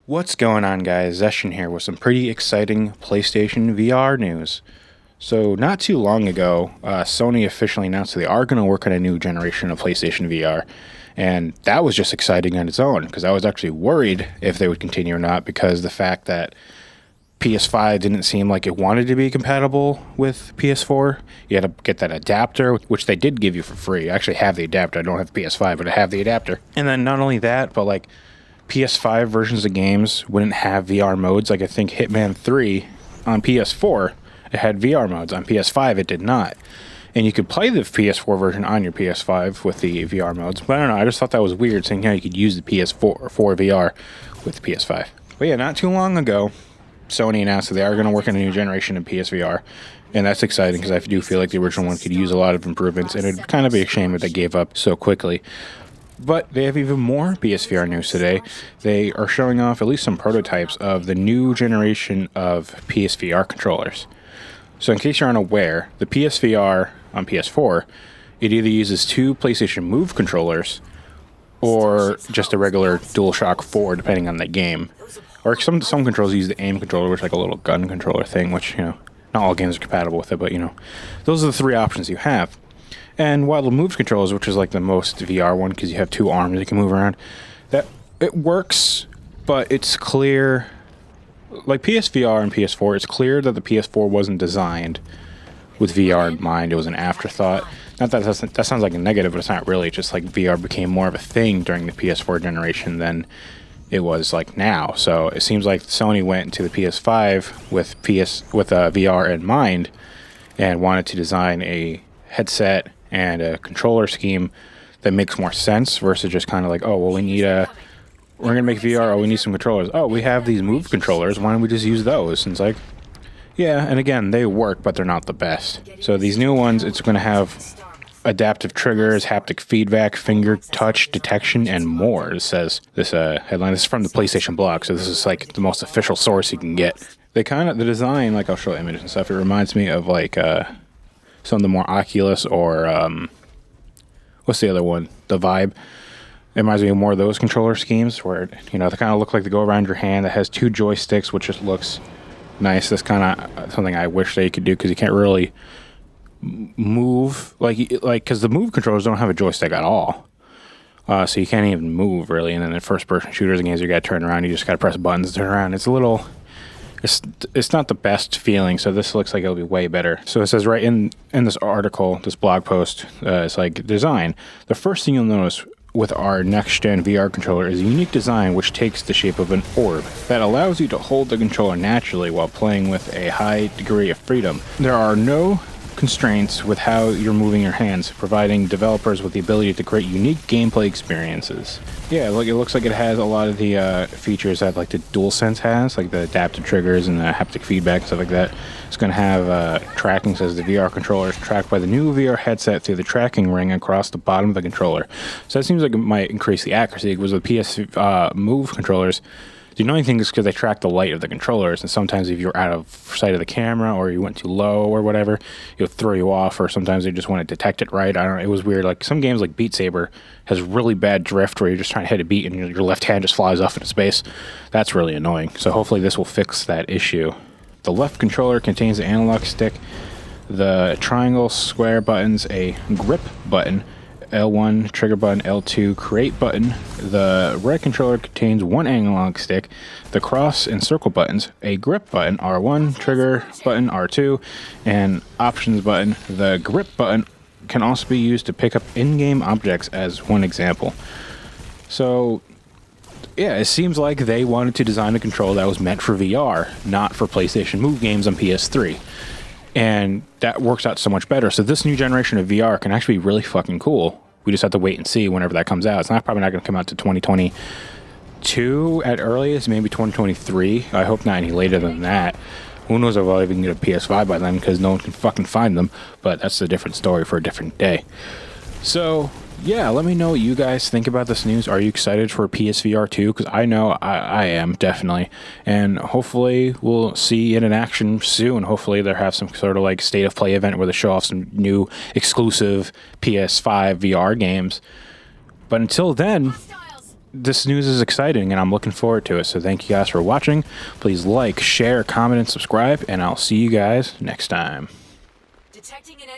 What's going on, guys? Zestran here with some pretty exciting PlayStation VR news. So, not too long ago, Sony officially announced that they are going to work on a new generation of PlayStation VR. And that was just exciting on its own, because I was actually worried if they would continue or not, because the fact that PS5 didn't seem like it wanted to be compatible with PS4. You had to get that adapter, which they did give you for free. I actually have the adapter. I don't have the PS5, but I have the adapter. And then not only that, but like PS5 versions of games wouldn't have VR modes. Like I think Hitman 3 on PS4, it had VR modes. On PS5, it did not. And you could play the PS4 version on your PS5 with the VR modes. But I don't know, I just thought that was weird, saying how you could use the PS4 for VR with the PS5. But yeah, not too long ago, Sony announced that they are going to work on a new generation of PSVR. And that's exciting because I do feel like the original one could use a lot of improvements. And it'd kind of be a shame if they gave up so quickly. But they have even more PSVR news today. They are showing off at least some prototypes of the new generation of PSVR controllers. So in case you're unaware, the PSVR on PS4, it either uses two PlayStation Move controllers or just a regular DualShock 4, depending on the game. Or some controls use the aim controller, which is like a little gun controller thing, which, not all games are compatible with it, but, those are the three options you have. And while the Move controllers, which is like the most VR one, because you have two arms you can move around, that it works, but it's clear, like PSVR and PS4, it's clear that the PS4 wasn't designed with VR in mind. It was an afterthought. Not that that sounds like a negative, but it's not really. It's just like VR became more of a thing during the PS4 generation than it was like now. So it seems like Sony went into the PS5 with VR in mind and wanted to design a headset and a controller scheme that makes more sense versus just kind of like, oh, well, we're going to make VR, oh, we need some controllers. Oh, we have these Move controllers, why don't we just use those? And it's like, yeah, and again, they work, but they're not the best. So these new ones, it's going to have adaptive triggers, haptic feedback, finger touch detection, and more. It says this headline. This is from the PlayStation blog, so this is like the most official source you can get. The design, like I'll show images and stuff, it reminds me of like some of the more Oculus or what's the other one? The Vibe. It reminds me of more of those controller schemes where, they kind of look like they go around your hand. It has two joysticks, which just looks nice. That's kind of something I wish they could do because you can't really move like because the Move controllers don't have a joystick at all. So you can't even move really. And then in first-person shooters and games, you got to turn around. You just got to press buttons to turn around. It's a little... It's not the best feeling, so this looks like it'll be way better. So it says right in this article, this blog post, it's like design. The first thing you'll notice with our next-gen VR controller is a unique design which takes the shape of an orb that allows you to hold the controller naturally while playing with a high degree of freedom. There are no constraints with how you're moving your hands, providing developers with the ability to create unique gameplay experiences. Yeah, look, it looks like it has a lot of the features that like the DualSense has, like the adaptive triggers and the haptic feedback and stuff like that. It's going to have tracking, says the VR controller is tracked by the new VR headset through the tracking ring across the bottom of the controller. So that seems like it might increase the accuracy, because with PS Move controllers, the annoying thing is because they track the light of the controllers, and sometimes if you're out of sight of the camera or you went too low or whatever, it'll throw you off, or sometimes they just want to detect it right. I don't know. It was weird. Like some games like Beat Saber has really bad drift where you're just trying to hit a beat and your left hand just flies off into space. That's really annoying. So hopefully this will fix that issue. The left controller contains the analog stick, the triangle, square buttons, a grip button, L1 trigger button, L2 create button. The right controller contains one analog stick, the cross and circle buttons, a grip button, R1 trigger button, R2, and options button. The grip button can also be used to pick up in-game objects, as one example. So yeah, it seems like they wanted to design a controller that was meant for VR, not for PlayStation Move games on PS3. And that works out so much better. So this new generation of VR can actually be really fucking cool. We just have to wait and see whenever that comes out. It's probably not going to come out to 2022 at earliest, maybe 2023. I hope not any later than that. Who knows if I'll even get a PS5 by then, because no one can fucking find them. But that's a different story for a different day. So yeah, let me know what you guys think about this news. Are you excited for PSVR 2? Because I know I am, definitely. And hopefully we'll see it in action soon. Hopefully they'll have some sort of like state of play event where they show off some new exclusive PS5 VR games. But until then, this news is exciting, and I'm looking forward to it. So thank you guys for watching. Please like, share, comment, and subscribe, and I'll see you guys next time. Detecting an